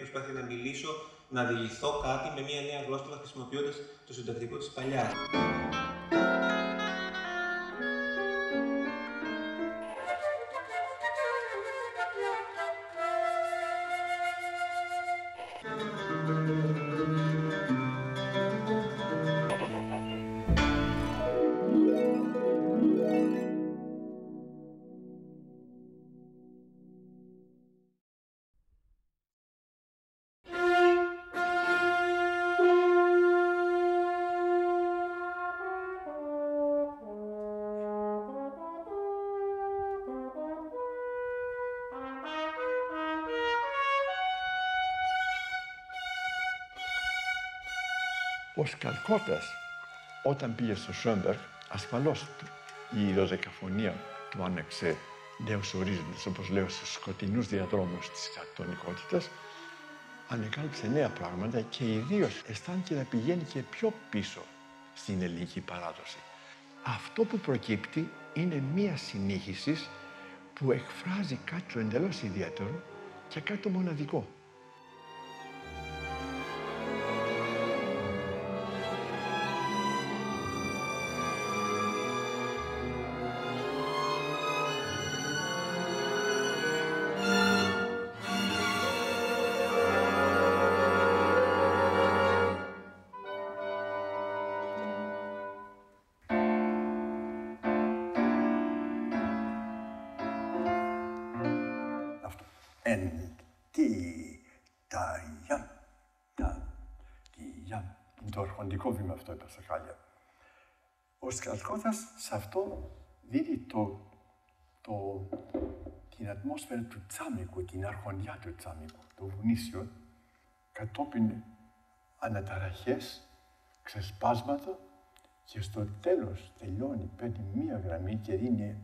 προσπάθεια να μιλήσω, να διηγηθώ κάτι με μια νέα γλώσσα χρησιμοποιώντας το συντακτικό της παλιάς. Ο Σκαλκώτας, όταν πήγε στο Σόμπεργκ, ασφαλώς η δωδεκαφωνία του άνοιξε νέους ορίζοντες, όπως λέω, στους σκοτεινούς διαδρόμους της ατονικότητας, ανεκάλυψε νέα πράγματα και ιδίως αισθάνεται να πηγαίνει και πιο πίσω στην ελληνική παράδοση. Αυτό που προκύπτει είναι μία συνήχιση που εκφράζει κάτι το εντελώς ιδιαίτερο και κάτι το μοναδικό. Είναι το αρχοντικό βήμα αυτό, είπα στα χάλια. Ο Σκαλκώτας σε αυτό δίνει την ατμόσφαιρα του τσάμικου, την αρχοντιά του τσάμικου, το βουνίσιο, κατόπιν αναταραχές, ξεσπάσματα και στο τέλος τελειώνει, παίρνει μία γραμμή και δίνει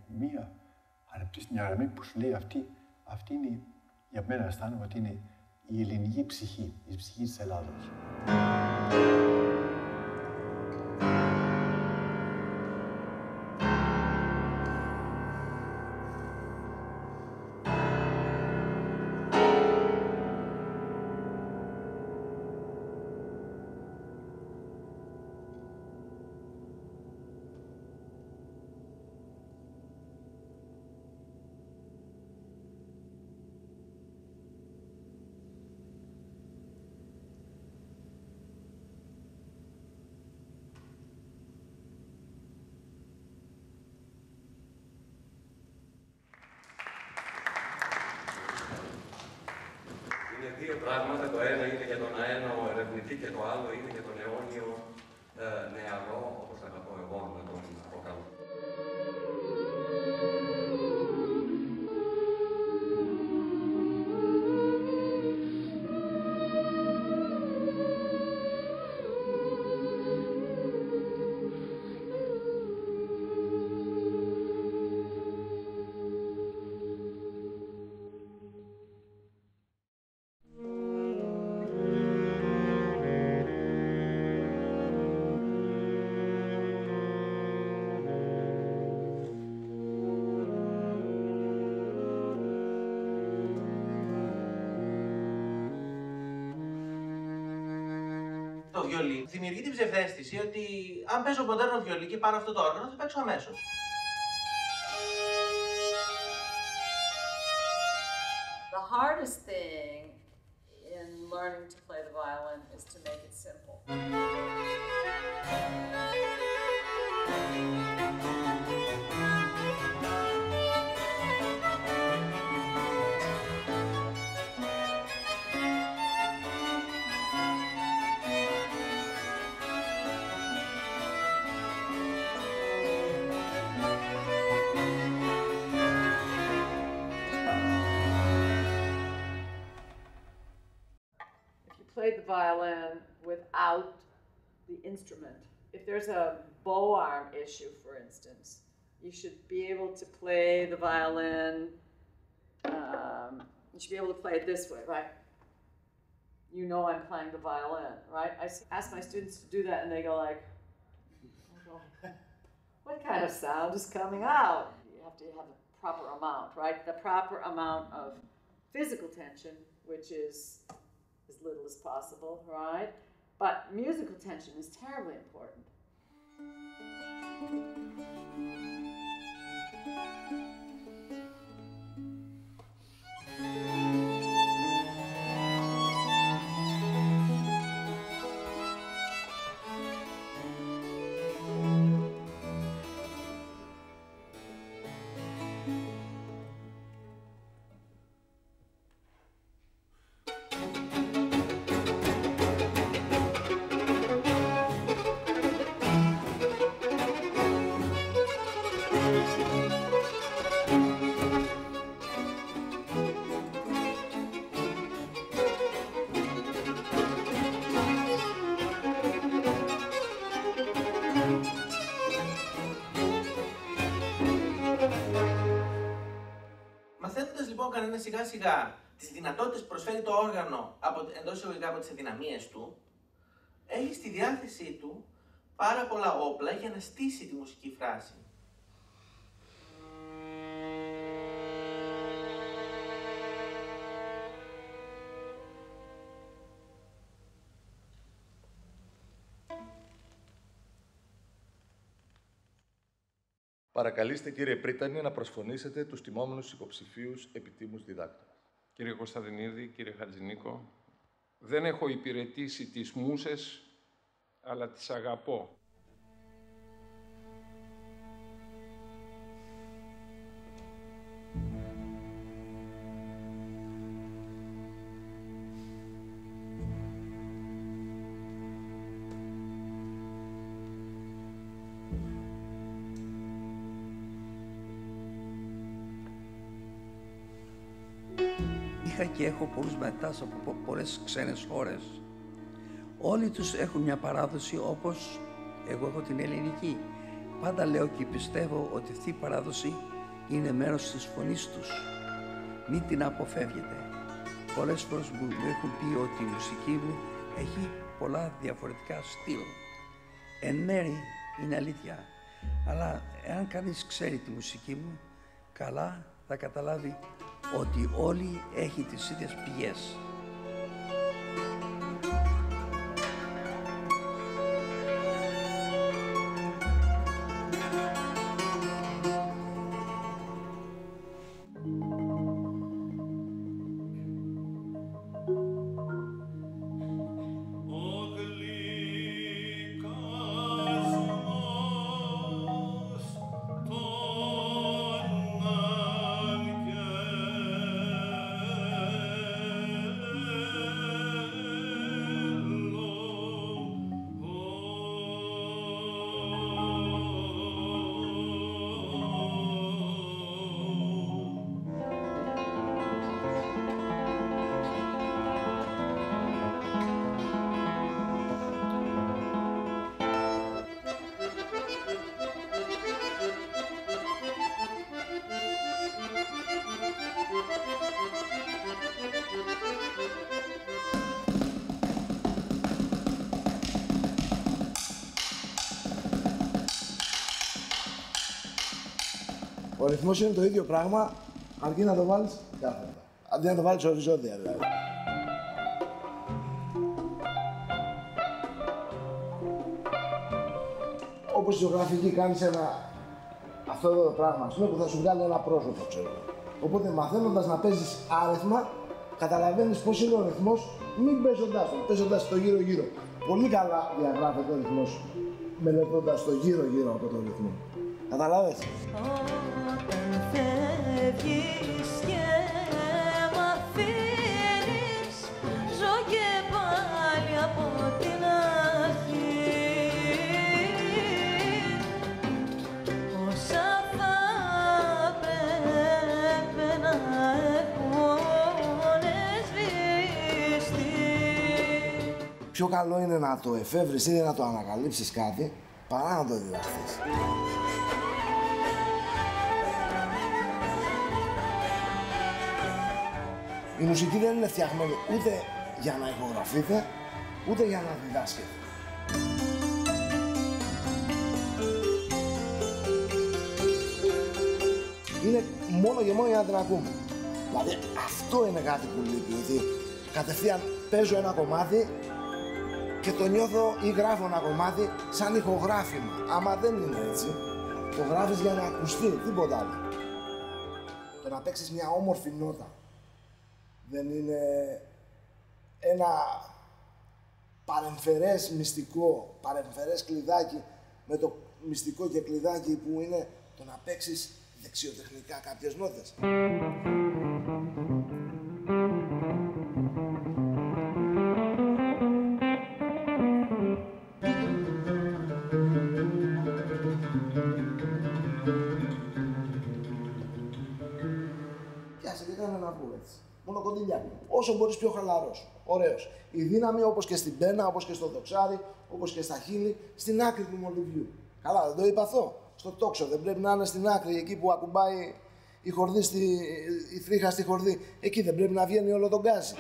αναπτύσσει μια γραμμή που σου λέει αυτή είναι, για μένα αισθάνομαι ότι είναι η ελληνική ψυχή, η ψυχή της Ελλάδος. Δύο πράγματα, το ένα είναι για τον αέναο ερευνητή και το άλλο είναι για τον αιώνιο νεαρό, όπως θα πω εγώ να τον αποκαλώ. Το βιολί δημιουργεί την ψευδαίσθηση ότι αν παίζω μοντέρνο βιολί και πάρω αυτό το όργανο θα παίξω αμέσως. The hardest thing in learning to play the violin is to make it simple. Played the violin without the instrument. If there's a bow arm issue, for instance, you should be able to play the violin, you should be able to play it this way, right? You know I'm playing the violin, right? I ask my students to do that and they go like, what kind of sound is coming out? You have to have the proper amount, right? The proper amount of physical tension, which is as little as possible, right? But musical tension is terribly important. Μαθαίνοντας λοιπόν κανένα σιγά σιγά τις δυνατότητες που προσφέρει το όργανο εντός εισαγωγικά από τις αδυναμίες του, έχει στη διάθεσή του πάρα πολλά όπλα για να στήσει τη μουσική φράση. Παρακαλείστε, κύριε Πρίτανη, να προσφωνήσετε τους τιμόμενους υποψηφίους επιτίμους διδάκτορες. Κύριε Κωνσταντινίδη, κύριε Χατζηνίκο, δεν έχω υπηρετήσει τις μούσες, αλλά τις αγαπώ. Είχα και έχω πολλούς μαθητάς από πολλές ξένες χώρες. Όλοι τους έχουν μια παράδοση όπως εγώ έχω την ελληνική. Πάντα λέω και πιστεύω ότι αυτή η παράδοση είναι μέρος της φωνής τους. Μην την αποφεύγετε. Πολλές φορές μου έχουν πει ότι η μουσική μου έχει πολλά διαφορετικά στυλ. Εν μέρει είναι αλήθεια. Αλλά εάν κανείς ξέρει τη μουσική μου, καλά θα καταλάβει ότι όλοι έχει τις ίδιες πηγές. Ο ρυθμός είναι το ίδιο πράγμα, αρκεί να το βάλεις κάθετα. Αντί να το βάλεις οριζόντια δηλαδή. Όπως η ζωγραφική κάνεις αυτό εδώ το πράγμα, που θα σου βγάλει ένα πρόσωπο, ξέρω. Οπότε μαθαίνοντας να παίζεις άρεθμα, καταλαβαίνεις πώς είναι ο ρυθμός, μην παίζοντας το γύρω-γύρω. Πολύ καλά διαγράφεται ο ρυθμός, μελετώντας το γύρω-γύρω από τον ρυθμό. Καταλάβες. Όταν φεύγεις και μ' αφήνεις, ζω και πάλι από την αρχή. Όσα θα πρέπει να έχουν σβηστεί. Πιο καλό είναι να το εφεύρεις ή να το ανακαλύψεις κάτι, παρά να το διδαχθείς. Η μουσική δεν είναι φτιαγμένη ούτε για να ηχογραφείτε, ούτε για να διδάσκετε. Είναι μόνο και μόνο για να την ακούμε. Δηλαδή αυτό είναι κάτι που λείπει, ότι Κατευθείαν παίζω ένα κομμάτι και το νιώθω ή γράφω ένα κομμάτι σαν ηχογράφημα. Άμα δεν είναι έτσι, το γράφεις για να ακουστεί, τίποτα άλλο. Το να παίξεις μια όμορφη νότα δεν είναι ένα παρεμφερές μυστικό, παρεμφερές κλειδάκι με το μυστικό και κλειδάκι που είναι το να παίξεις δεξιοτεχνικά κάποιες νότες. Πιάσε και κάνε ένα πουλ έτσι. Μόνο κοντιλιά. Όσο μπορείς πιο χαλαρός. Ωραίος. Η δύναμη όπως και στην πένα, όπως και στο δοξάρι, όπως και στα χείλη, στην άκρη του μολυβιού. Καλά, δεν το είπα αυτό. Στο τόξο δεν πρέπει να είναι στην άκρη, εκεί που ακουμπάει η χορδή, η τρίχα στη χορδή. Εκεί δεν πρέπει να βγαίνει όλο τον γκάζι.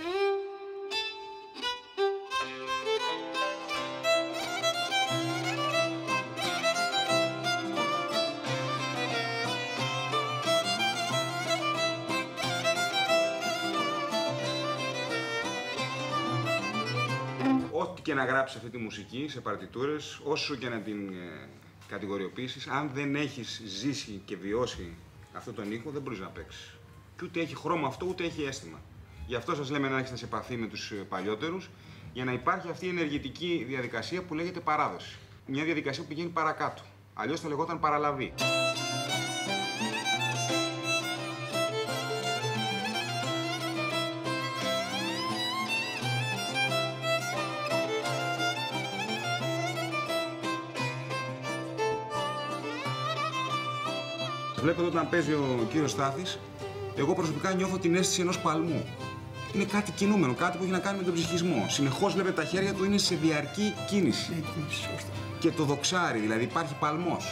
Ό,τι και να γράψεις αυτή τη μουσική σε παρτιτούρες, όσο και να την κατηγοριοποιήσεις, αν δεν έχεις ζήσει και βιώσει αυτόν τον ήχο, δεν μπορείς να παίξεις. Και ούτε έχει χρώμα αυτό, ούτε έχει αίσθημα. Γι' αυτό σας λέμε να έχετε σε επαφή με τους παλιότερους, για να υπάρχει αυτή η ενεργητική διαδικασία που λέγεται παράδοση. Μια διαδικασία που πηγαίνει παρακάτω. Αλλιώς θα λεγόταν παραλαβή. Βλέπετε όταν παίζει ο κύριος Στάθης, εγώ προσωπικά νιώθω την αίσθηση ενός παλμού. Είναι κάτι κινούμενο, κάτι που έχει να κάνει με τον ψυχισμό. Συνεχώς βλέπετε τα χέρια του είναι σε διαρκή κίνηση. Και το δοξάρι, δηλαδή υπάρχει παλμός.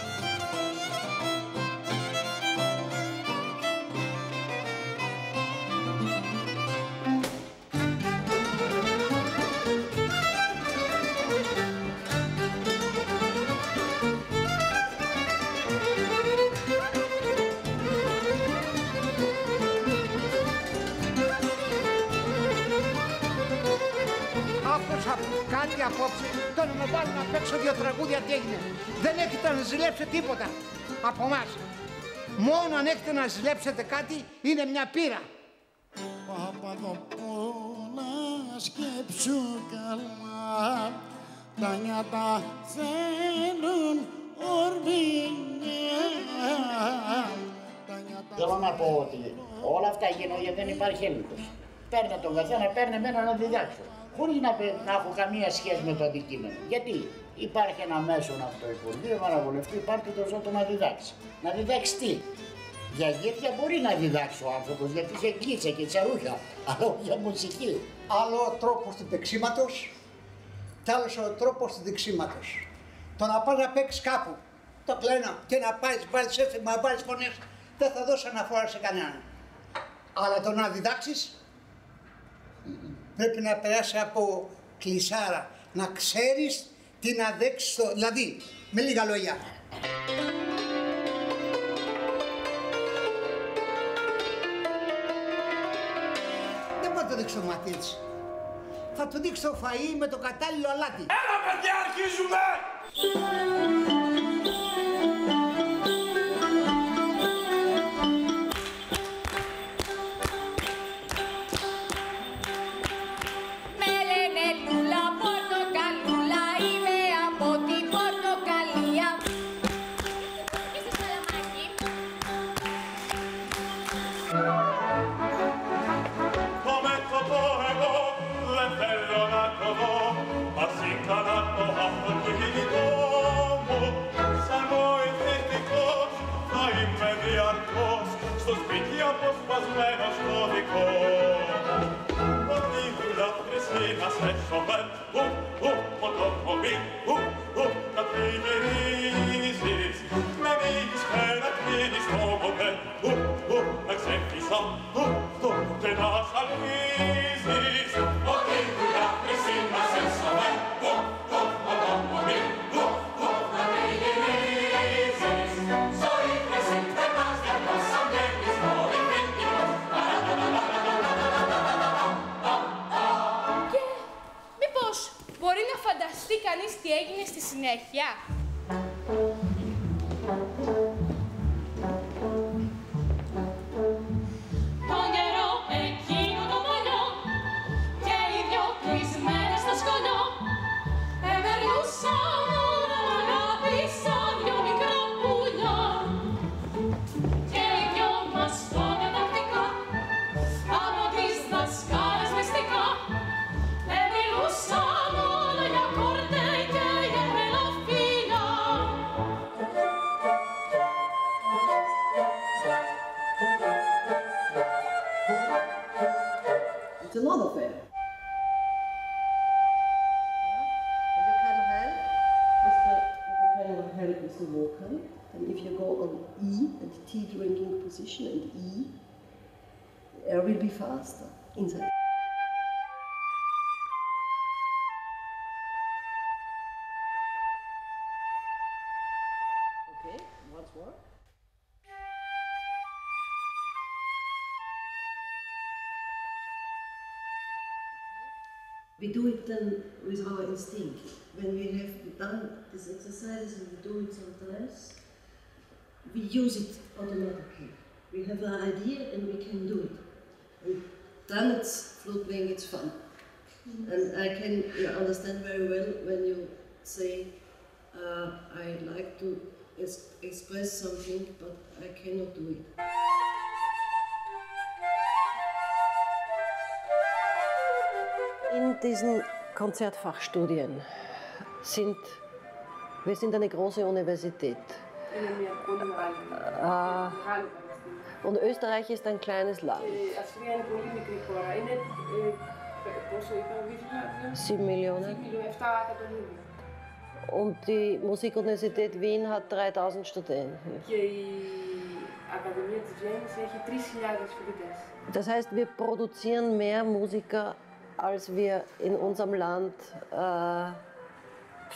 Κάτι απόψε, το να με βάλουν να παίξω 2 τραγούδια, τι έγινε. Δεν έχετε να ζηλέψετε τίποτα από εμάς. Μόνο αν έχετε να ζηλέψετε κάτι, είναι μια πείρα. Παπαδοπούλα, σκέψου καλά, τα νιάτα θέλουν ορμήνια. Θέλω να πω ότι όλα αυτά γίνονται γιατί δεν υπάρχει έλεγχος. Παίρνε τον καθένα, παίρνε εμένα να διδάξω. Χωρίς να έχω καμία σχέση με το αντικείμενο. Γιατί υπάρχει ένα μέσο από το Υπουργείο, ένα βουλευτή, πάρτε το ζώτο να διδάξει. Να διδάξει τι. Για γύρια μπορεί να διδάξει ο άνθρωπος, γιατί σε κλίτσα και τσαρούχια, αλλά όχι για μουσική. Άλλο ο τρόπος του παίξηματος κι άλλος ο τρόπος του δειξήματος. Το να πας να παίξεις κάπου, το κλένα, και να βάλεις έφημα, να βάλεις φωνές, δεν θα δώσει αναφορά σε κανέναν. Αλλά το να διδάξεις, πρέπει να περάσει από κλεισάρα, να ξέρεις τι να δέξεις, δηλαδή, με λίγα λόγια. Δεν μπορώ να το δείξω το μάτι έτσι. Θα του δείξω το φαΐ με το κατάλληλο αλάτι. Έλα παιδιά, αρχίζουμε! Στο σπίτι αποσπασμένο στο δικό ότι δουλειά χρυσή να σε σοβέν ποτοπομί να τριγυρίζεις να ανοίγεις και να κλείνεις το ποτέ να ξεφύσα και να σαλπίζεις ότι δουλειά χρυσή να σε σοβέν ποτοπομί να τριγυρίζεις ζωή χρυσή περνάς διαρκώς σαν βλέπεις το υπήρχος. κάνεις τι έγινε στη συνέχεια? Τον καιρό εκείνο το παλιό και οι δυο κλεισμένες στο σχολείο ευερνούσαν όλα μ' αγάπησαν δυο μικρά πουλιά και οι δυο μας τότε τακτικά από τις δασκάλες μυστικά μιλούσαν όλα για κόρτε και για τρελοφίλια. It's a love affair. You can help with the vocal, and if you go on E and T drinking position and E, the air will be faster inside. Okay, once more. We do it then with our instinct. When we have done these exercises and we do it sometimes, we use it automatically. We have an idea and we can do it. And then it's flute playing, it's fun. And I can understand very well when you say, I like to express something, but I cannot do it. In diesen Konzertfachstudien wir sind eine große Universität. Und Österreich ist ein kleines Land. 7 Millionen. Und die Musikuniversität Wien hat 3000 Studenten. Das heißt, wir produzieren mehr Musiker, als wir in unserem Land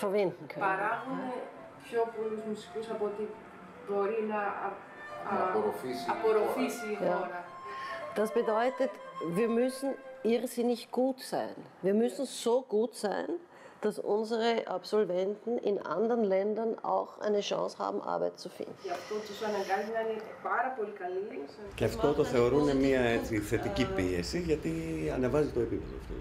verwenden können. Παράγουμε πιο πολλούς μουσικούς από ό,τι μπορεί να απορροφήσει η χώρα. Das bedeutet, wir müssen irrsinnig gut sein. Wir müssen so gut sein, dass unsere Absolventen in anderen Ländern auch eine Chance haben, Arbeit zu finden. Και αυτό το θεωρούν μια έτσι, θετική πίεση, γιατί ανεβάζει το επίπεδο αυτό.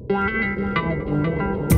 Thank you.